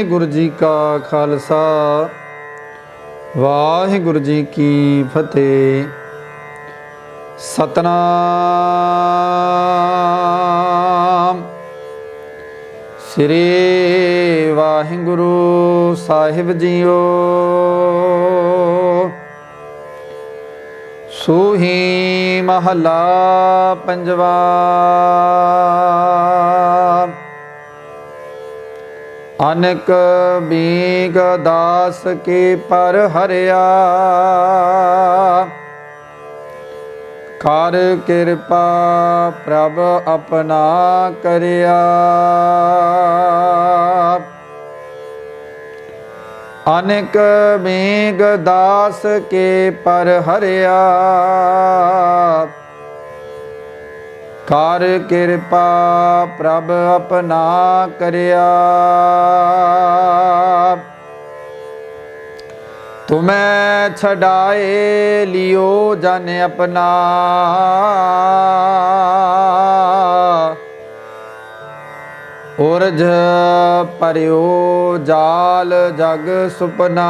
वाहिगुरु जी का खालसा वाहिगुरु जी की फतेह। सतनाम श्री वाहिगुरु साहिब जीओ। सूही महला पंजवा। अनक बीग दास के पर हरिया, कर कृपा प्रभ अपना करिया। अनक बीग दास के पर हरिया, कर कृपा प्रभ अपना करिया। तुम्हें छड़ाए लियो जन अपना, उरझ परियो जाल जग सुपना।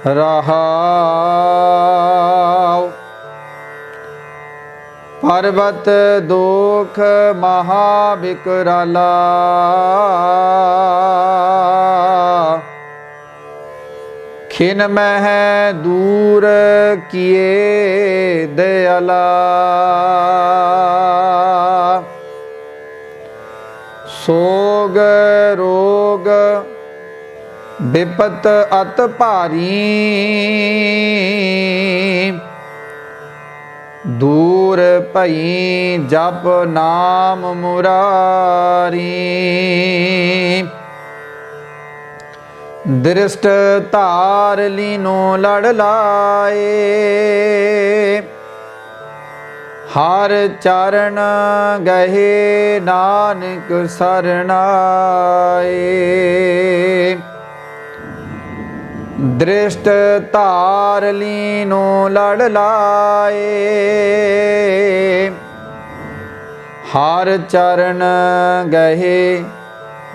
रहाओ पर्वत दुख महाविकराला, खिन मह दूर किए दयाला। सोग रोग विपत अत भारी, दूर भई जप नाम मुरारी। दृष्ट धार लीनो लड़ लाए, हर चरण गहे नानक सरनाए। दृष्ट धार लीनो लड़ लाए, हर चरण गहे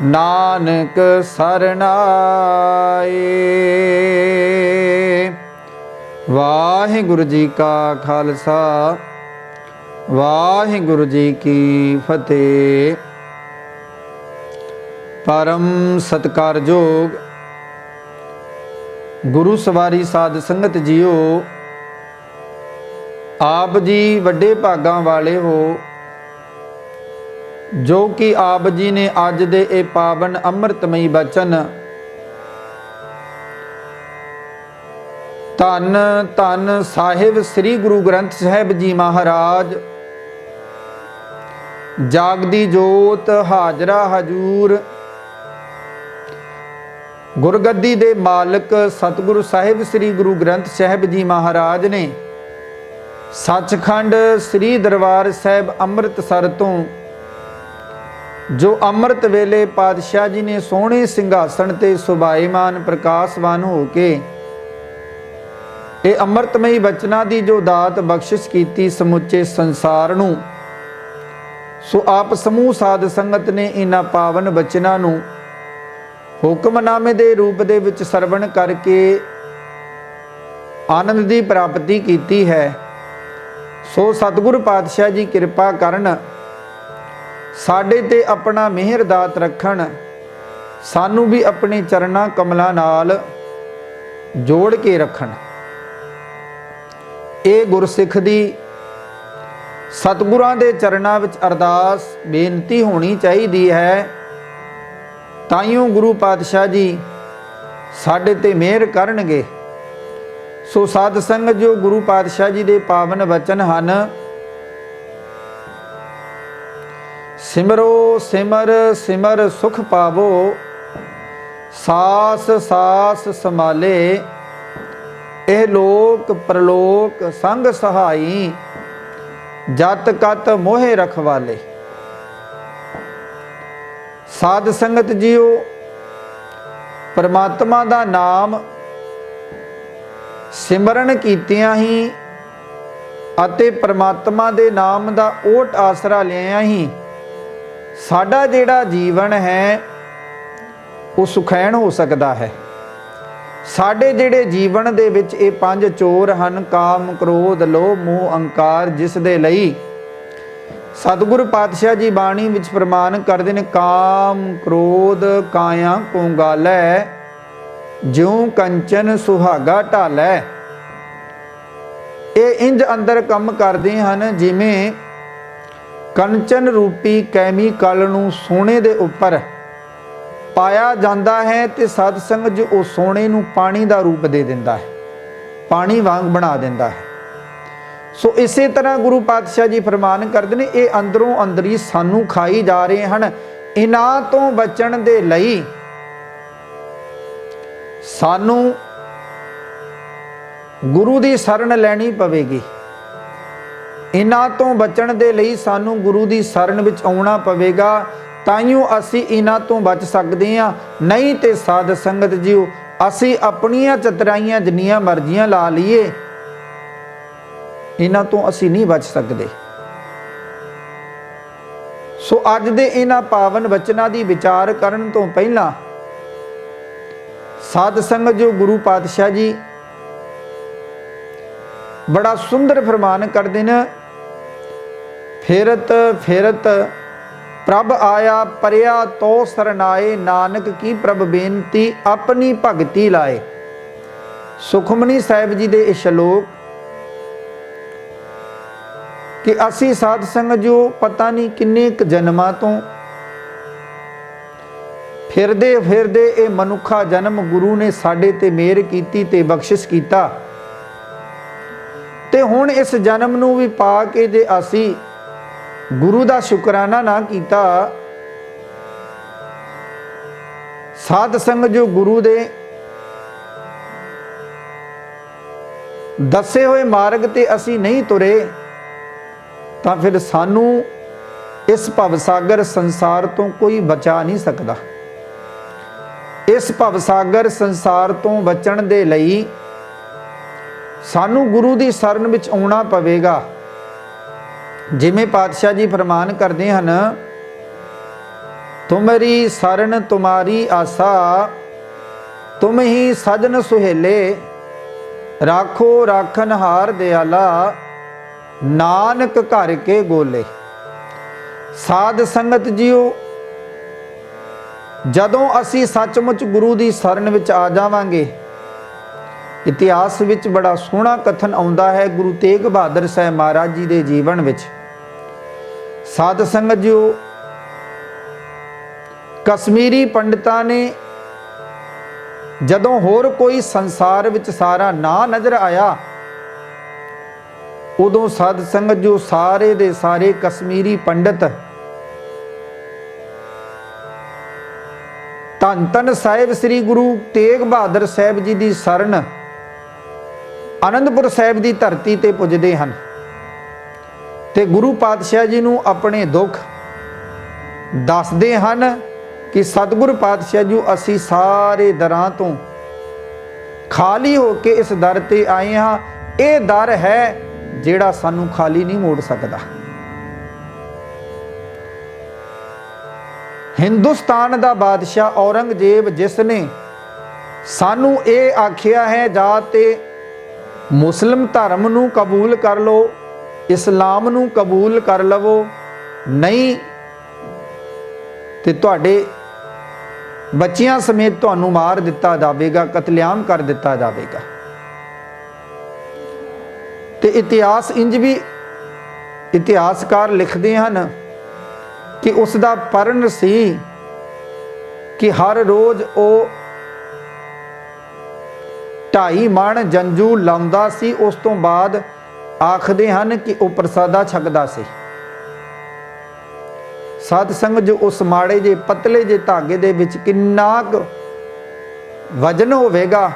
नानक सरनाए। वाहिगुरु जी का खालसा वाहिगुरु जी की फतेह। परम सत्कारयोग गुरु सवारी साध संगत जीओ, आप जी वड्डे भागां वाले हो जो कि आप जी ने अज दे ए पावन अमृतमयी बचन धन धन साहिब श्री गुरु ग्रंथ साहिब जी महाराज जागदी जोत हाजरा हजूर गुरगद्दी दे मालिक सतगुरु साहिब श्री गुरु ग्रंथ साहिब जी महाराज ने सचखंड श्री दरबार साहिब अमृतसर तो जो अमृत वेले पातशाह जी ने सोहने सिंघासन ते सुभाईमान प्रकाशवान हो के ये अमृतमयी बचना की जो दात बख्शिश की समुचे संसार नूं, सो आप समूह साध संगत ने इन्हां पावन बचना नूं हुक्मनामे दे रूप दे विच सरवण करके आनंद की प्राप्ति की है। सो सतगुरु पातशाह जी कृपा करन, साडे ते अपना मेहर दात रखण, सानू भी अपने चरना कमलों नाल जोड़ के रखण। ये गुरसिख दी सतगुरां दे चरनां विच अरदास बेनती होनी चाहिदी है। ताइयों गुरु पातशाह जी साडे ते मेहर करनगे। सो साध संगत जो गुरु पातशाह जी दे पावन वचन हन, सिमरो सिमर सिमर सुख पावो, सास सास समाले, एह लोक प्रलोक संग सहाई, जत कत मोहे रखवाले। साध संगत जीओ, परमात्मा दा नाम सिमरन कीतियां ही अते परमात्मा दे नाम दा ओट आसरा लिया ही ਸਾਡਾ ਜਿਹੜਾ ਜੀਵਨ ਹੈ ਉਹ ਸੁਖੈਨ ਹੋ ਸਕਦਾ ਹੈ। ਸਾਡੇ ਜਿਹੜੇ ਜੀਵਨ ਦੇ ਵਿੱਚ ਇਹ 5 ਚੋਰ ਹਨ, ਕਾਮ, ਕ੍ਰੋਧ, ਲੋਭ, ਮੋਹ, ਅਹੰਕਾਰ, ਜਿਸ ਦੇ ਲਈ ਸਤਿਗੁਰ ਪਾਤਸ਼ਾਹ ਜੀ ਬਾਣੀ ਵਿੱਚ ਪ੍ਰਮਾਣ ਕਰਦੇ ਨੇ, ਕਾਮ ਕ੍ਰੋਧ ਕਾਇਆ ਕੋ ਗਾਲੈ, ਜਿਉ ਕੰਚਨ ਸੁਹਾਗਾ ਢਾਲੈ। ਇਹ ਇੰਜ ਅੰਦਰ ਕੰਮ ਕਰਦੇ ਹਨ ਜਿਵੇਂ ਕੰਚਨ ਰੂਪੀ ਕੈਮੀਕਲ ਨੂੰ ਸੋਨੇ ਦੇ ਉੱਪਰ ਪਾਇਆ ਜਾਂਦਾ ਹੈ ਤੇ ਸਤ ਸੰਗਤ ਜੋ ਉਹ ਸੋਨੇ ਨੂੰ ਪਾਣੀ ਦਾ ਰੂਪ ਦੇ ਦਿੰਦਾ ਹੈ, ਪਾਣੀ ਵਾਂਗ ਬਣਾ ਦਿੰਦਾ ਹੈ। ਸੋ ਇਸੇ ਤਰ੍ਹਾਂ ਗੁਰੂ ਪਾਤਸ਼ਾਹ ਜੀ ਫਰਮਾਨ ਕਰਦੇ ਨੇ, ਇਹ ਅੰਦਰੋਂ ਅੰਦਰੀ ਸਾਨੂੰ ਖਾਈ ਜਾ ਰਹੇ ਹਨ। ਇਹਨਾਂ ਤੋਂ ਬਚਣ ਦੇ ਲਈ ਸਾਨੂੰ ਗੁਰੂ ਦੀ ਸ਼ਰਨ ਲੈਣੀ ਪਵੇਗੀ। ਇਹਨਾਂ ਤੋਂ ਬਚਣ ਦੇ ਲਈ ਸਾਨੂੰ ਗੁਰੂ ਦੀ ਸ਼ਰਨ ਵਿੱਚ ਆਉਣਾ ਪਵੇਗਾ, ਤਾਈਓ ਅਸੀਂ ਇਹਨਾਂ ਤੋਂ ਬਚ ਸਕਦੇ ਹਾਂ। ਨਹੀਂ ਤੇ ਸਾਧ ਸੰਗਤ ਜੀਓ, ਅਸੀਂ ਆਪਣੀਆਂ ਚਤਰਾਈਆਂ ਜਿੰਨੀਆਂ ਮਰਜ਼ੀਆਂ ਲਾ ਲਈਏ, ਇਹਨਾਂ ਤੋਂ ਅਸੀਂ ਨਹੀਂ ਬਚ ਸਕਦੇ। ਸੋ ਅੱਜ ਦੇ ਇਹਨਾਂ ਪਾਵਨ ਬਚਨਾਂ ਦੀ ਵਿਚਾਰ ਕਰਨ ਤੋਂ ਪਹਿਲਾਂ ਸਾਧ ਸੰਗਤ ਜੋ ਗੁਰੂ ਪਾਤਸ਼ਾਹ ਜੀ ਬੜਾ ਸੁੰਦਰ ਫਰਮਾਨ ਕਰਦੇ ਨੇ, ਫਿਰਤ ਫਿਰਤ ਪ੍ਰਭ ਆਇਆ ਪਰਿਆ ਤੋ ਸਰਨਾਏ, ਨਾਨਕ ਕੀ ਪ੍ਰਭ ਬੇਨਤੀ ਆਪਣੀ ਭਗਤੀ ਲਾਏ। ਸੁਖਮਨੀ ਸਾਹਿਬ ਜੀ ਦੇ ਇਹ ਸ਼ਲੋਕ ਕਿ ਅਸੀਂ ਸਾਧ ਸੰਗਤ ਜੋ ਪਤਾ ਨਹੀਂ ਕਿੰਨੇ ਕੁ ਜਨਮਾਂ ਤੋਂ ਫਿਰਦੇ ਫਿਰਦੇ ਇਹ ਮਨੁੱਖਾ ਜਨਮ ਗੁਰੂ ਨੇ ਸਾਡੇ ਤੇ ਮਿਹਰ ਕੀਤੀ ਤੇ ਬਖਸ਼ਿਸ਼ ਕੀਤਾ, ਤੇ ਹੁਣ ਇਸ ਜਨਮ ਨੂੰ ਵੀ ਪਾ ਕੇ ਜੇ ਅਸੀਂ ਗੁਰੂ ਦਾ ਸ਼ੁਕਰਾਨਾ ਨਾ ਕੀਤਾ, ਸਾਧ ਸੰਗਤ ਜੋ ਗੁਰੂ ਦੇ ਦੱਸੇ ਹੋਏ ਮਾਰਗ ਤੇ ਅਸੀਂ ਨਹੀਂ ਤੁਰੇ, ਤਾਂ ਫਿਰ ਸਾਨੂੰ ਇਸ ਭਵਸਾਗਰ ਸੰਸਾਰ ਤੋਂ ਕੋਈ ਬਚਾ ਨਹੀਂ ਸਕਦਾ। ਇਸ ਭਵਸਾਗਰ ਸੰਸਾਰ ਤੋਂ ਬਚਣ ਦੇ ਲਈ ਸਾਨੂੰ ਗੁਰੂ ਦੀ ਸ਼ਰਨ ਵਿੱਚ ਆਉਣਾ ਪਵੇਗਾ। ਜਿਵੇਂ ਪਾਤਸ਼ਾਹ ਜੀ ਫਰਮਾਨ ਕਰਦੇ ਹਨ, ਤੁਮਰੀ ਸ਼ਰਨ ਤੁਮਾਰੀ ਆਸਾ, ਤੁਮ ਹੀ ਸਜਨ ਸੁਹੇਲੇ, ਰਾਖੋ ਰਾਖਨ ਹਾਰ ਦਿਆਲਾ, ਨਾਨਕ ਘਰ ਕੇ ਗੋਲੇ। ਸਾਧ ਸੰਗਤ ਜੀਓ, ਜਦੋਂ ਅਸੀਂ ਸੱਚਮੁੱਚ ਗੁਰੂ ਦੀ ਸ਼ਰਨ ਵਿੱਚ ਆ ਜਾਵਾਂਗੇ, ਇਤਿਹਾਸ ਵਿੱਚ ਬੜਾ ਸੋਹਣਾ ਕਥਨ ਆਉਂਦਾ ਹੈ ਗੁਰੂ ਤੇਗ ਬਹਾਦਰ ਸਾਹਿਬ ਮਹਾਰਾਜ ਜੀ ਦੇ ਜੀਵਨ ਵਿੱਚ। ਸਾਧ ਸੰਗਤ ਜੀਓ, ਕਸ਼ਮੀਰੀ ਪੰਡਤਾਂ ਨੇ ਜਦੋਂ ਹੋਰ ਕੋਈ ਸੰਸਾਰ ਵਿੱਚ ਸਾਰਾ ਨਾ ਨਜ਼ਰ ਆਇਆ, ਉਦੋਂ ਸਾਧ ਸੰਗਤ ਜੋ ਸਾਰੇ ਦੇ ਸਾਰੇ ਕਸ਼ਮੀਰੀ ਪੰਡਤ ਧੰਨ ਧੰਨ ਸਾਹਿਬ ਸ੍ਰੀ ਗੁਰੂ ਤੇਗ ਬਹਾਦਰ ਸਾਹਿਬ ਜੀ ਦੀ ਸ਼ਰਨ ਆਨੰਦਪੁਰ ਸਾਹਿਬ ਦੀ ਧਰਤੀ ਤੇ ਪੁੱਜਦੇ ਹਨ ਤੇ ਗੁਰੂ ਪਾਤਸ਼ਾਹ ਜੀ ਨੂੰ ਆਪਣੇ ਦੁੱਖ ਦੱਸਦੇ ਹਨ ਕਿ ਸਤਿਗੁਰ ਪਾਤਸ਼ਾਹ ਜੀ, ਅਸੀਂ ਸਾਰੇ ਦਰਾਂ ਤੋਂ ਖਾਲੀ ਹੋ ਕੇ ਇਸ ਦਰ ਤੇ ਆਏ ਹਾਂ। ਇਹ ਦਰ ਹੈ ਜਿਹੜਾ ਸਾਨੂੰ ਖਾਲੀ ਨਹੀਂ ਮੋੜ ਸਕਦਾ। ਹਿੰਦੁਸਤਾਨ ਦਾ ਬਾਦਸ਼ਾਹ ਔਰੰਗਜ਼ੇਬ, ਜਿਸ ਨੇ ਸਾਨੂੰ ਇਹ ਆਖਿਆ ਹੈ ਜਾਂ ਤੇ ਮੁਸਲਿਮ ਧਰਮ ਨੂੰ ਕਬੂਲ ਕਰ ਲਓ, ਇਸਲਾਮ ਨੂੰ ਕਬੂਲ ਕਰ ਲਵੋ, ਨਹੀਂ ਤੇ ਤੁਹਾਡੇ ਬੱਚਿਆਂ ਸਮੇਤ ਤੁਹਾਨੂੰ ਮਾਰ ਦਿੱਤਾ ਜਾਵੇਗਾ, ਕਤਲੇਆਮ ਕਰ ਦਿੱਤਾ ਜਾਵੇਗਾ। ਤੇ ਇਤਿਹਾਸ ਇੰਜ ਵੀ ਇਤਿਹਾਸਕਾਰ ਲਿਖਦੇ ਹਨ ਕਿ ਉਸ ਦਾ ਪਰਨ ਸੀ ਕਿ ਹਰ ਰੋਜ਼ ਉਹ 2.5 ਮਣ ਜੰਜੂ ਲਾਉਂਦਾ ਸੀ। ਉਸ ਤੋਂ ਬਾਅਦ ਆਖਦੇ ਹਨ ਕਿ ਉਹ ਪ੍ਰਸਾਦਾ ਛਕਦਾ ਸੀ। ਸਾਧ ਸੰਗਤ ਜੋ ਉਸ ਮਾੜੇ ਜੇ ਪਤਲੇ ਜੇ ਧਾਗੇ ਦੇ ਵਿੱਚ ਕਿੰਨਾ ਕੁ ਵਜਨ ਹੋਵੇਗਾ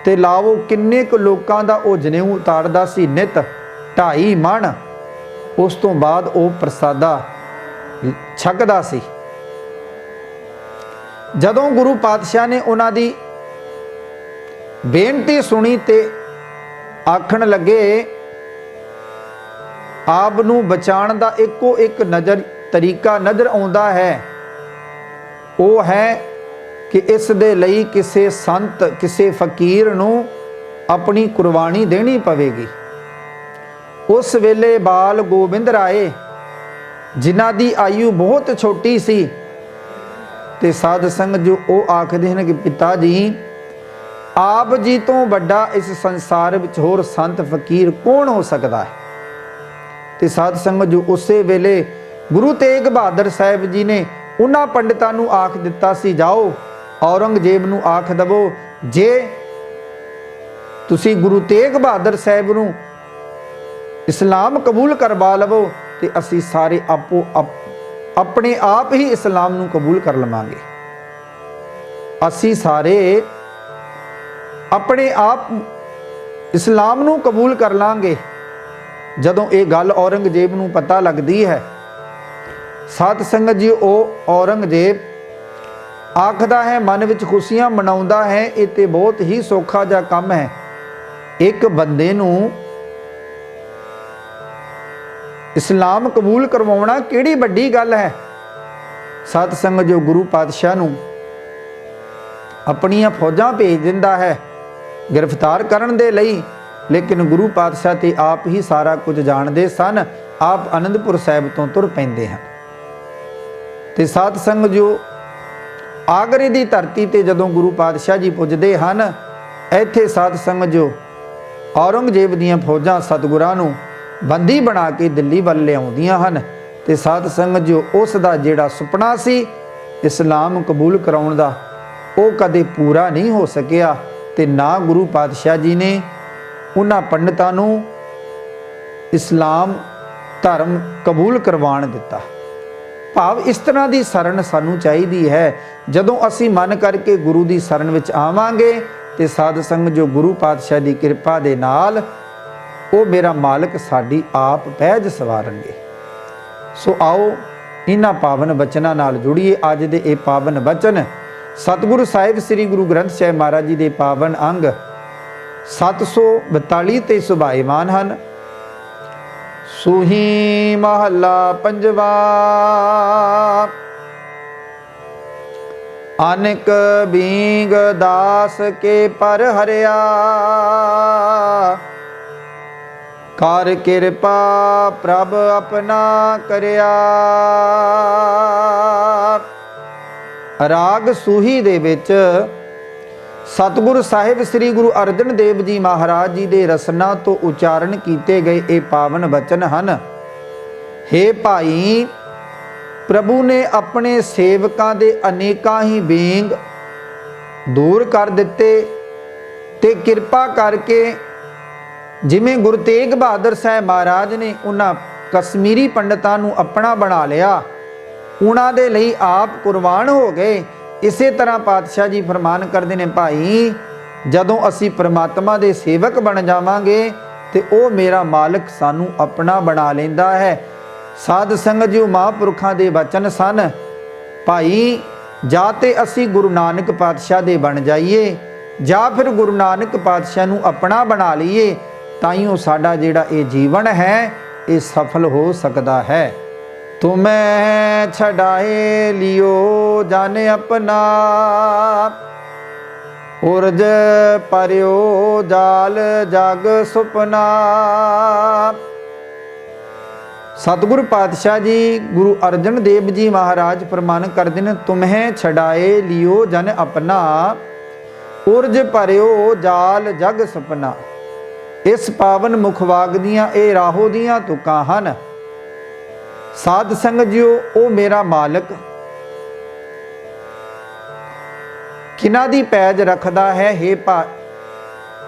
ਤੇ ਲਾਵੋ ਕਿੰਨੇ ਕੁ ਲੋਕਾਂ ਦਾ ਉਹ ਜਨੇਊ ਉਤਾਰਦਾ ਸੀ ਨਿਤ 2.5 ਮਣ। ਉਸ ਤੋਂ ਬਾਅਦ ਉਹ ਪ੍ਰਸਾਦਾ ਛਕਦਾ ਸੀ। ਜਦੋਂ ਗੁਰੂ ਪਾਤਸ਼ਾਹ ਨੇ ਉਹਨਾਂ ਦੀ ਬੇਨਤੀ ਸੁਣੀ ਤੇ ਆਖਣ ਲੱਗੇ, ਆਪ ਨੂੰ ਬਚਾਉਣ ਦਾ ਇੱਕੋ ਇੱਕ ਨਜ਼ਰ ਤਰੀਕਾ ਨਜ਼ਰ ਆਉਂਦਾ ਹੈ ਉਹ ਹੈ ਕਿ ਇਸ ਦੇ ਲਈ ਕਿਸੇ ਸੰਤ ਕਿਸੇ ਫਕੀਰ ਨੂੰ ਆਪਣੀ ਕੁਰਬਾਨੀ ਦੇਣੀ ਪਵੇਗੀ। ਉਸ ਵੇਲੇ ਬਾਲ ਗੋਬਿੰਦ ਰਾਏ ਜਿਨ੍ਹਾਂ ਦੀ ਆਯੂ ਬਹੁਤ ਛੋਟੀ ਸੀ ਤੇ ਸਾਧ ਸੰਗਤ ਜੋ ਉਹ ਆਖਦੇ ਹਨ ਕਿ ਪਿਤਾ ਜੀ ਆਪ ਜੀ ਤੋਂ ਵੱਡਾ ਇਸ ਸੰਸਾਰ ਵਿੱਚ ਹੋਰ ਸੰਤ ਫਕੀਰ ਕੌਣ ਹੋ ਸਕਦਾ ਹੈ। ਤੇ ਸਾਧ ਸੰਗਤ ਜੋ ਉਸੇ ਵੇਲੇ ਗੁਰੂ ਤੇਗ ਬਹਾਦਰ ਸਾਹਿਬ ਜੀ ਨੇ ਉਹਨਾਂ ਪੰਡਤਾਂ ਨੂੰ ਆਖ ਦਿੱਤਾ ਸੀ, ਜਾਓ ਔਰੰਗਜ਼ੇਬ ਨੂੰ ਆਖ ਦਵੋ ਜੇ ਤੁਸੀਂ ਗੁਰੂ ਤੇਗ ਬਹਾਦਰ ਸਾਹਿਬ ਨੂੰ ਇਸਲਾਮ ਕਬੂਲ ਕਰਵਾ ਲਵੋ ਤੇ ਅਸੀਂ ਸਾਰੇ ਆਪਣੇ ਆਪ ਹੀ ਇਸਲਾਮ ਨੂੰ ਕਬੂਲ ਕਰ ਲਵਾਂਗੇ। ਅਸੀਂ ਸਾਰੇ ਆਪਣੇ ਆਪ ਇਸਲਾਮ ਨੂੰ ਕਬੂਲ ਕਰ ਲਾਂਗੇ। ਜਦੋਂ ਇਹ ਗੱਲ ਔਰੰਗਜ਼ੇਬ ਨੂੰ ਪਤਾ ਲੱਗਦੀ ਹੈ, ਸਾਧ ਸੰਗਤ ਜੀ ਉਹ ਔਰੰਗਜ਼ੇਬ ਆਖਦਾ ਹੈ, ਮਨ ਵਿੱਚ ਖੁਸ਼ੀਆਂ ਮਨਾਉਂਦਾ ਹੈ, ਇਹ ਤੇ ਬਹੁਤ ਹੀ ਸੌਖਾ ਜਿਹਾ ਕੰਮ ਹੈ। ਇੱਕ ਬੰਦੇ ਨੂੰ ਇਸਲਾਮ ਕਬੂਲ ਕਰਵਾਉਣਾ ਕਿਹੜੀ ਵੱਡੀ ਗੱਲ ਹੈ। ਸਾਧ ਸੰਗਤ ਜੋ ਗੁਰੂ ਪਾਤਸ਼ਾਹ ਨੂੰ ਆਪਣੀਆਂ ਫੌਜਾਂ ਭੇਜ ਦਿੰਦਾ ਹੈ ਗ੍ਰਿਫਤਾਰ ਕਰਨ ਦੇ ਲਈ, ਲੇਕਿਨ ਗੁਰੂ ਪਾਤਸ਼ਾਹ ਤੇ ਆਪ ਹੀ ਸਾਰਾ ਕੁਝ ਜਾਣਦੇ ਸਨ। ਆਪ ਆਨੰਦਪੁਰ ਸਾਹਿਬ ਤੋਂ ਤੁਰ ਪੈਂਦੇ ਹਨ ਤੇ ਸਾਧ ਸੰਗਤ ਜੋ ਆਗਰੇ ਦੀ ਧਰਤੀ ਤੇ ਜਦੋਂ ਗੁਰੂ ਪਾਤਸ਼ਾਹ ਜੀ ਪੁੱਜਦੇ ਹਨ, ਇੱਥੇ ਸਾਧ ਸੰਗਤ ਜੋ ਔਰੰਗਜ਼ੇਬ ਦੀਆਂ ਫੌਜਾਂ ਸਤਿਗੁਰਾਂ ਨੂੰ ਬੰਦੀ ਬਣਾ ਕੇ ਦਿੱਲੀ ਵੱਲ ਲਿਆਉਂਦੀਆਂ ਹਨ ਤੇ ਸਾਧ ਸੰਗਤ ਜੋ ਉਸ ਦਾ ਜਿਹੜਾ ਸੁਪਨਾ ਸੀ ਇਸਲਾਮ ਕਬੂਲ ਕਰਾਉਣ ਦਾ, ਉਹ ਕਦੇ ਪੂਰਾ ਨਹੀਂ ਹੋ ਸਕਿਆ ਤੇ ਨਾ ਗੁਰੂ ਪਾਤਸ਼ਾਹ ਜੀ ਨੇ ਉਹਨਾਂ ਪੰਡਤਾਂ ਨੂੰ ਇਸਲਾਮ ਧਰਮ ਕਬੂਲ ਕਰਵਾਉਣ ਦਿੱਤਾ। ਭਾਵ ਇਸ ਤਰ੍ਹਾਂ ਦੀ ਸ਼ਰਨ ਸਾਨੂੰ ਚਾਹੀਦੀ ਹੈ। ਜਦੋਂ ਅਸੀਂ ਮਨ ਕਰਕੇ ਗੁਰੂ ਦੀ ਸ਼ਰਨ ਵਿੱਚ ਆਵਾਂਗੇ ਤੇ ਸਾਧ ਸੰਗਤ ਜੋ ਗੁਰੂ ਪਾਤਸ਼ਾਹ ਦੀ ਕਿਰਪਾ ਦੇ ਨਾਲ ਉਹ ਮੇਰਾ ਮਾਲਕ ਸਾਡੀ ਆਪ ਪਹਿਜ ਸਵਾਰਨਗੇ। ਸੋ ਆਓ ਇਹਨਾਂ ਪਾਵਨ ਬਚਨਾਂ ਨਾਲ ਜੁੜੀਏ। ਅੱਜ ਦੇ ਇਹ ਪਾਵਨ ਬਚਨ ਸਤਿਗੁਰੂ ਸਾਹਿਬ ਸ੍ਰੀ ਗੁਰੂ ਗ੍ਰੰਥ ਸਾਹਿਬ ਮਹਾਰਾਜ ਜੀ ਦੇ ਪਾਵਨ ਅੰਗ 742 ਤੇ ਸੁਭਾਏਮਾਨ ਹਨ। ਸੂਹੀ ਮਹੱਲਾ ਪੰਜਵਾ। ਅਨਕ ਬੀਂਗ ਦਾਸ ਕੇ ਪਰ ਹਰਿਆ, ਕਰ ਕਿਰਪਾ ਪ੍ਰਭ ਆਪਣਾ ਕਰਿਆ। ਰਾਗ ਸੂਹੀ ਦੇ ਵਿੱਚ ਸਤਿਗੁਰੂ ਸਾਹਿਬ ਸ੍ਰੀ ਗੁਰੂ ਅਰਜਨ ਦੇਵ ਜੀ ਮਹਾਰਾਜ ਜੀ ਦੇ ਰਸਨਾ ਤੋਂ ਉਚਾਰਨ ਕੀਤੇ ਗਏ ਇਹ ਪਾਵਨ ਬਚਨ ਹਨ। ਹੇ ਭਾਈ, ਪ੍ਰਭੂ ਨੇ ਆਪਣੇ ਸੇਵਕਾਂ ਦੇ ਅਨੇਕਾਂ ਹੀ ਬੇਂਗ ਦੂਰ ਕਰ ਦਿੱਤੇ ਤੇ ਕਿਰਪਾ ਕਰਕੇ ਜਿਵੇਂ ਗੁਰੂ ਤੇਗ ਬਹਾਦਰ ਸਾਹਿਬ ਮਹਾਰਾਜ ਨੇ ਉਹਨਾਂ ਕਸ਼ਮੀਰੀ ਪੰਡਤਾਂ ਨੂੰ ਆਪਣਾ ਬਣਾ ਲਿਆ, ਉਹਨਾਂ ਦੇ ਲਈ ਆਪ ਕੁਰਬਾਨ ਹੋ ਗਏ। ਇਸੇ ਤਰ੍ਹਾਂ ਪਾਤਸ਼ਾਹ ਜੀ ਫਰਮਾਨ ਕਰਦੇ ਨੇ, ਭਾਈ ਜਦੋਂ ਅਸੀਂ ਪ੍ਰਮਾਤਮਾ ਦੇ ਸੇਵਕ ਬਣ ਜਾਵਾਂਗੇ ਤੇ ਉਹ ਮੇਰਾ ਮਾਲਕ ਸਾਨੂੰ ਆਪਣਾ ਬਣਾ ਲੈਂਦਾ ਹੈ। ਸਾਧ ਸੰਗਤ ਜੀ ਮਹਾਂਪੁਰਖਾਂ ਦੇ ਬਚਨ ਸਨ। ਭਾਈ ਜਾਂ ਤੇ ਅਸੀਂ ਗੁਰੂ ਨਾਨਕ ਪਾਤਸ਼ਾਹ ਦੇ ਬਣ ਜਾਈਏ ਜਾਂ ਫਿਰ ਗੁਰੂ ਨਾਨਕ ਪਾਤਸ਼ਾਹ ਨੂੰ ਆਪਣਾ ਬਣਾ ਲਈਏ, ਤਾਈਓ ਸਾਡਾ ਜਿਹੜਾ ਇਹ ਜੀਵਨ ਹੈ ਇਹ ਸਫਲ ਹੋ ਸਕਦਾ ਹੈ। ਤੁਮੈ ਛਡਾਏ ਲਿਓ ਜਨ ਆਪਣਾ, ਉਰਜ ਪਰਿਓ ਜਾਲ ਜਗ ਸੁਪਨਾ। ਸਤਿਗੁਰੂ ਪਾਤਸ਼ਾਹ ਜੀ ਗੁਰੂ ਅਰਜਨ ਦੇਵ ਜੀ ਮਹਾਰਾਜ ਫਰਮਾਨ ਕਰਦੇ ਨੇ, ਤੁਮਹਿ ਛਡਾਏ ਲਿਓ ਜਨ ਆਪਣਾ, ਉਰਜ ਭਰਿਓ ਜਾਲ ਜਗ ਸੁਪਨਾ। ਇਸ ਪਾਵਨ ਮੁਖਵਾਗ ਦੀਆਂ ਇਹ ਰਾਹੋ ਦੀਆਂ ਤੁਕਾਂ ਹਨ। ਸਾਧ ਸੰਗਤ ਜੀਓ, ਉਹ ਮੇਰਾ ਮਾਲਕ ਕਿਨਾਂ ਦੀ ਪੈਜ ਰੱਖਦਾ ਹੈ। ਹੇ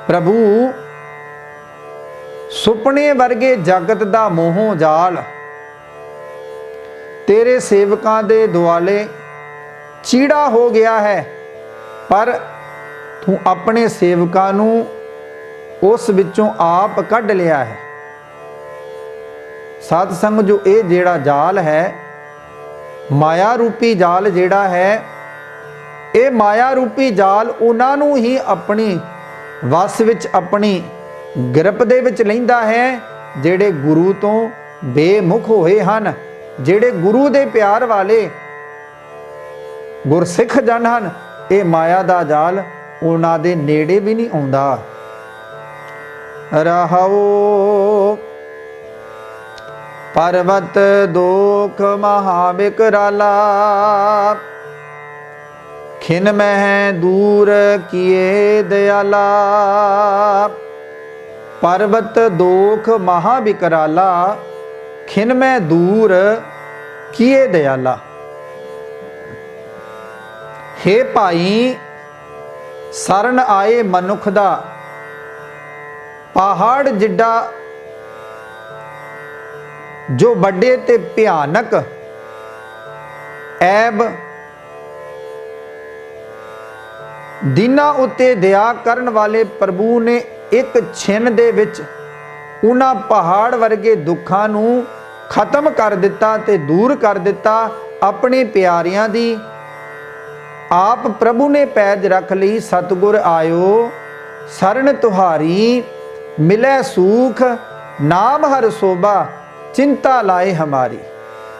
ਪ੍ਰਭੂ, ਸੁਪਨੇ ਵਰਗੇ ਜਗਤ ਦਾ ਮੋਹ ਜਾਲ ਤੇਰੇ ਸੇਵਕਾਂ ਦੇ ਦੁਆਲੇ ਚੀੜਾ ਹੋ ਗਿਆ ਹੈ, ਪਰ ਤੂੰ ਆਪਣੇ ਸੇਵਕਾਂ ਨੂੰ ਉਸ ਵਿੱਚੋਂ ਆਪ ਕੱਢ ਲਿਆ ਹੈ। ਸਾਧ ਸੰਗਤ ਜੋ ਇਹ ਜਿਹੜਾ ਜਾਲ ਹੈ, ਮਾਇਆ ਰੂਪੀ ਜਾਲ ਜਿਹੜਾ ਹੈ, ਇਹ ਮਾਇਆ ਰੂਪੀ ਜਾਲ ਉਹਨਾਂ ਨੂੰ ਹੀ ਆਪਣੀ ਵਸ ਵਿੱਚ ਆਪਣੀ ਗਿਰਪ ਦੇ ਵਿੱਚ ਲੈਂਦਾ ਹੈ ਜਿਹੜੇ ਗੁਰੂ ਤੋਂ ਬੇਮੁਖ ਹੋਏ ਹਨ। ਜਿਹੜੇ ਗੁਰੂ ਦੇ ਪਿਆਰ ਵਾਲੇ ਗੁਰਸਿੱਖ ਜਨ ਹਨ, ਇਹ ਮਾਇਆ ਦਾ ਜਾਲ ਉਹਨਾਂ ਦੇ ਨੇੜੇ ਵੀ ਨਹੀਂ ਆਉਂਦਾ। ਰਹਾਓ ਪਰਬਤ ਦੋਖ ਮਹਾ ਬਿਕਰਾਲਾ, ਖਿਨ ਮਹਿ ਦੂਰ ਕੀਏ ਦਇਆਲਾ। ਪਰਬਤ ਦੋਖ ਮਹਾ ਬਿਕਰਾਲਾ, ਖਿਨ ਮਹਿ ਦੂਰ ਕੀਏ ਦਇਆਲਾ। हे ਭਾਈ, ਸਰਨ ਆਏ ਮਨੁੱਖ ਦਾ ਪਹਾੜ ਜਿੱਡਾ ਜੋ ਵੱਡੇ ਤੇ ਭਿਆਨਕ ਐਬ ਦਿਨਾਂ ਉੱਤੇ ਦਇਆ ਕਰਨ ਵਾਲੇ ਪ੍ਰਭੂ ਨੇ ਇੱਕ ਛਿਨ ਦੇ ਵਿੱਚ ਉਹਨਾਂ ਪਹਾੜ ਵਰਗੇ ਦੁੱਖਾਂ ਨੂੰ ਖਤਮ ਕਰ ਦਿੱਤਾ ਤੇ ਦੂਰ ਕਰ ਦਿੱਤਾ। ਆਪਣੇ ਪਿਆਰਿਆਂ ਦੀ ਆਪ ਪ੍ਰਭੂ ਨੇ ਪੈਜ ਰੱਖ ਲਈ। ਸਤਿਗੁਰ ਆਇਓ ਸਰਨ ਤੁਹਾਰੀ, ਮਿਲੇ ਸੂਖ ਨਾਮ ਹਰ ਸੋਭਾ, ਚਿੰਤਾ ਲਾਏ ਹਮਾਰੀ।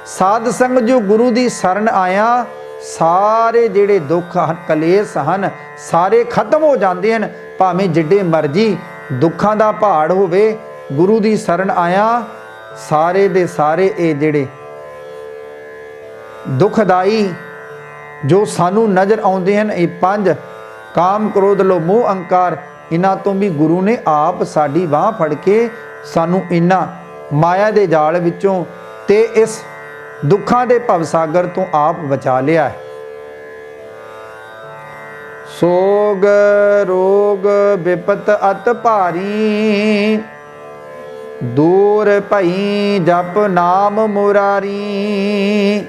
ਸਾਧ ਸੰਗ ਜੋ ਗੁਰੂ ਦੀ ਸ਼ਰਨ ਆਇਆ, ਸਾਰੇ ਜਿਹੜੇ ਦੁੱਖ ਕਲੇਸ਼ ਹਨ ਸਾਰੇ ਖਤਮ ਹੋ ਜਾਂਦੇ ਹਨ। ਭਾਵੇਂ ਜਿੱਡੇ ਮਰਜੀ ਦੁੱਖਾਂ ਦਾ ਪਹਾੜ ਹੋਵੇ, ਗੁਰੂ ਦੀ ਸ਼ਰਨ ਆਇਆ ਸਾਰੇ ਦੇ ਸਾਰੇ ਇਹ ਜਿਹੜੇ ਦੁਖਦਾਈ ਜੋ ਸਾਨੂੰ ਨਜ਼ਰ ਆਉਂਦੇ ਹਨ, ਇਹ ਪੰਜ ਕਾਮ ਕ੍ਰੋਧ ਲੋਭ ਮੋਹ ਅਹੰਕਾਰ, ਇਹਨਾਂ ਤੋਂ ਵੀ ਗੁਰੂ ਨੇ ਆਪ ਸਾਡੀ ਬਾਹ ਫੜ ਕੇ ਸਾਨੂੰ ਇਹਨਾਂ ਮਾਇਆ ਦੇ ਜਾਲ ਵਿੱਚੋਂ ਤੇ ਇਸ ਦੁੱਖਾਂ ਦੇ ਭਵਸਾਗਰ ਤੋਂ ਆਪ ਬਚਾ ਲਿਆ ਹੈ। ਸੋਗ ਰੋਗ ਵਿਪਤ ਅਤ ਭਾਰੀ, ਦੂਰ ਭਈ ਜਪ ਨਾਮ ਮੁਰਾਰੀ।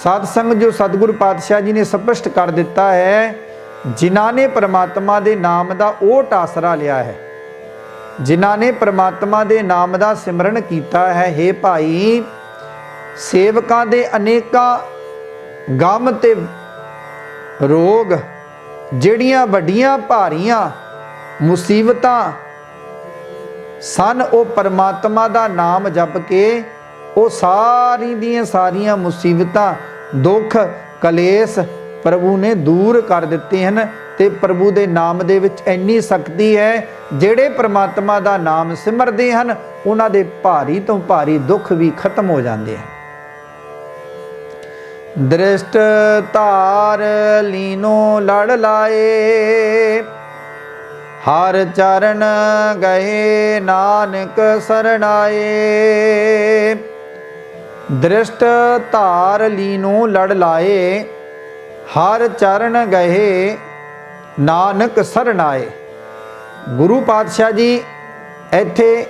ਸਾਧ ਸੰਗ ਜੋ ਸਤਿਗੁਰੂ ਪਾਤਸ਼ਾਹ ਜੀ ਨੇ ਸਪਸ਼ਟ ਕਰ ਦਿੱਤਾ ਹੈ, ਜਿਨ੍ਹਾਂ ਨੇ ਪ੍ਰਮਾਤਮਾ ਦੇ ਨਾਮ ਦਾ ਓਟ ਆਸਰਾ ਲਿਆ ਹੈ, ਜਿਨ੍ਹਾਂ ਨੇ ਪ੍ਰਮਾਤਮਾ ਦੇ ਨਾਮ ਦਾ ਸਿਮਰਨ ਕੀਤਾ ਹੈ, हे ਭਾਈ, ਸੇਵਕਾਂ ਦੇ ਅਨੇਕਾਂ ਗਮ ਤੇ ਰੋਗ, ਜਿਹੜੀਆਂ ਵੱਡੀਆਂ ਭਾਰੀਆਂ ਮੁਸੀਬਤਾਂ ਸਨ, ਉਹ ਪ੍ਰਮਾਤਮਾ ਦਾ ਨਾਮ ਜਪ ਕੇ ਉਹ ਸਾਰੀ ਦੀਆਂ ਸਾਰੀਆਂ ਮੁਸੀਬਤਾਂ ਦੁੱਖ ਕਲੇਸ਼ ਪ੍ਰਭੂ ਨੇ ਦੂਰ ਕਰ ਦਿੱਤੇ ਹਨ। ਤੇ ਪ੍ਰਭੂ ਦੇ ਨਾਮ ਦੇ ਵਿੱਚ ਇੰਨੀ ਸ਼ਕਤੀ ਹੈ, ਜਿਹੜੇ ਪ੍ਰਮਾਤਮਾ ਦਾ ਨਾਮ ਸਿਮਰਦੇ ਹਨ ਉਹਨਾਂ ਦੇ ਭਾਰੀ ਤੋਂ ਭਾਰੀ ਦੁੱਖ ਵੀ ਖਤਮ ਹੋ ਜਾਂਦੇ ਹਨ। ਦ੍ਰਿਸ਼ਟ ਧਾਰ ਲੀਨੋ ਲੜ ਲਾਏ, ਹਰ ਚਰਨ ਗਏ ਨਾਨਕ ਸਰਣਾਏ। ਦ੍ਰਿਸ਼ਟ ਧਾਰ ਲੀਨੋ ਲੜ ਲਾਏ, ਹਰ ਚਰਨ ਗਏ ਨਾਨਕ ਸਰਣਾਏ। ਗੁਰੂ ਪਾਤਸ਼ਾਹ ਜੀ ਇੱਥੇ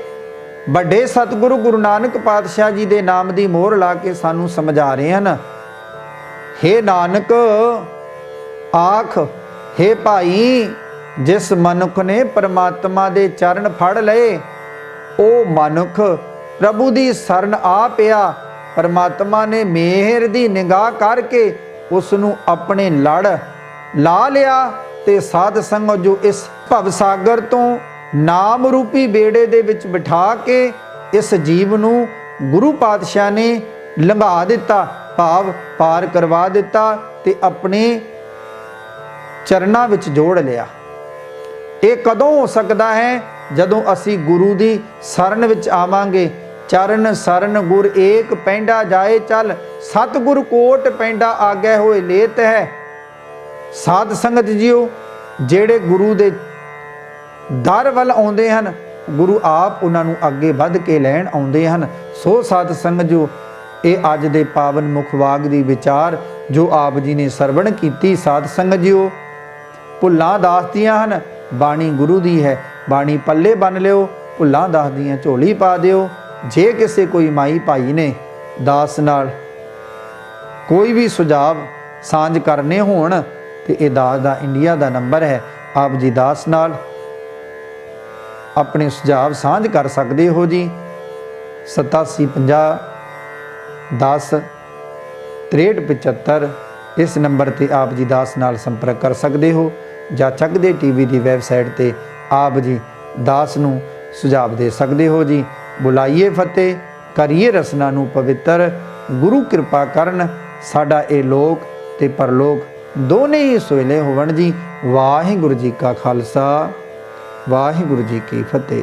ਵੱਡੇ ਸਤਿਗੁਰੂ ਗੁਰੂ ਨਾਨਕ ਪਾਤਸ਼ਾਹ ਜੀ ਦੇ ਨਾਮ ਦੀ ਮੋਹਰ ਲਾ ਕੇ ਸਾਨੂੰ ਸਮਝਾ ਰਹੇ ਹਨ। हे ਨਾਨਕ ਆਖ, हे ਭਾਈ, ਜਿਸ ਮਨੁੱਖ ਨੇ ਪਰਮਾਤਮਾ ਦੇ ਚਰਨ ਫੜ ਲਏ, ਉਹ ਮਨੁੱਖ ਪ੍ਰਭੂ ਦੀ ਸ਼ਰਨ ਆ ਪਿਆ। ਪਰਮਾਤਮਾ ਨੇ ਮਿਹਰ ਦੀ ਨਿਗਾਹ ਕਰਕੇ ਉਸ ਨੂੰ ਆਪਣੇ ਲੜ ਲਾ ਲਿਆ ਤੇ ਸਾਧ ਸੰਗਤ ਜੋ ਇਸ ਭਵਸਾਗਰ ਤੋਂ ਨਾਮ ਰੂਪੀ ਬੇੜੇ ਦੇ ਵਿੱਚ ਬਿਠਾ ਕੇ ਇਸ ਜੀਵ ਨੂੰ ਗੁਰੂ ਪਾਤਸ਼ਾਹ ਨੇ ਲੰਘਾ ਦਿੱਤਾ, ਭਾਵ ਪਾਰ ਕਰਵਾ ਦਿੱਤਾ ਤੇ ਆਪਣੇ ਚਰਨਾਂ ਵਿੱਚ ਜੋੜ ਲਿਆ। ਇਹ ਕਦੋਂ ਹੋ ਸਕਦਾ ਹੈ? ਜਦੋਂ ਅਸੀਂ ਗੁਰੂ ਦੀ ਸ਼ਰਨ ਵਿੱਚ ਆਵਾਂਗੇ। ਚਰਨ ਸਰਨ ਗੁਰ ਏਕ ਪੈਂਡਾ ਜਾਏ ਚੱਲ, ਸਤਿਗੁਰ ਕੋਟ ਪੈਂਡਾ ਆਗੇ ਹੋਏ ਲੇਤ ਹੈ। ਸਾਧ ਸੰਗਤ ਜੀਓ, ਜਿਹੜੇ ਗੁਰੂ ਦੇ ਦਰ ਵੱਲ ਆਉਂਦੇ ਹਨ, ਗੁਰੂ ਆਪ ਉਹਨਾਂ ਨੂੰ ਅੱਗੇ ਵੱਧ ਕੇ ਲੈਣ ਆਉਂਦੇ ਹਨ। ਸੋ ਸਾਧ ਸੰਗਤ ਜੋ ਇਹ ਅੱਜ ਦੇ ਪਾਵਨ ਮੁਖ ਵਾਗ ਦੀ ਵਿਚਾਰ ਜੋ ਆਪ ਜੀ ਨੇ ਸਰਵਣ ਕੀਤੀ, ਸਾਧ ਸੰਗਤ ਜੀਓ, ਭੁੱਲਾਂ ਦਾਸਦੀਆਂ ਹਨ, ਬਾਣੀ ਗੁਰੂ ਦੀ ਹੈ, ਬਾਣੀ ਪੱਲੇ ਬੰਨ ਲਿਓ, ਭੁੱਲਾਂ ਦਾਸਦੀਆਂ ਝੋਲੀ ਪਾ ਦਿਓ। ਜੇ ਕਿਸੇ ਕੋਈ ਮਾਈ ਭਾਈ ਨੇ ਦਾਸ ਨਾਲ ਕੋਈ ਵੀ ਸੁਝਾਵ ਸਾਂਝ ਕਰਨੇ ਹੋਣ ਤੇ ਇਹ ਦਾਸ ਦਾ ਇੰਡੀਆ ਦਾ ਨੰਬਰ ਹੈ। ਆਪ ਜੀ ਦਾਸ ਨਾਲ ਆਪਣੇ ਸੁਝਾਵ ਸਾਂਝ ਕਰ ਸਕਦੇ ਹੋ ਜੀ। 8750 10 6375 ਇਸ ਨੰਬਰ ਤੇ ਆਪ ਜੀ ਦਾਸ ਨਾਲ ਸੰਪਰਕ ਕਰ ਸਕਦੇ ਹੋ, ਜਾਂ ਚੱਕਦੇ ਟੀਵੀ ਦੀ ਵੈਬਸਾਈਟ ਤੇ ਆਪ ਜੀ ਦਾਸ ਨੂੰ ਸੁਝਾਵ ਦੇ ਸਕਦੇ ਹੋ ਜੀ। ਬੁਲਾਈਏ ਫਤਿਹ, ਕਰੀਏ ਰਸਨਾ ਨੂੰ ਪਵਿੱਤਰ। ਗੁਰੂ ਕਿਰਪਾ ਕਰਨ ਸਾਡਾ ਇਹ ਲੋਕ ਤੇ ਪਰਲੋਕ ਦੋਨੇ ਹੀ ਸੁਹੇਲੇ ਹੋਵਣ ਜੀ। ਵਾਹਿਗੁਰੂ ਜੀ ਕਾ ਖਾਲਸਾ, ਵਾਹਿਗੁਰੂ ਜੀ ਕੀ ਫਤਿਹ।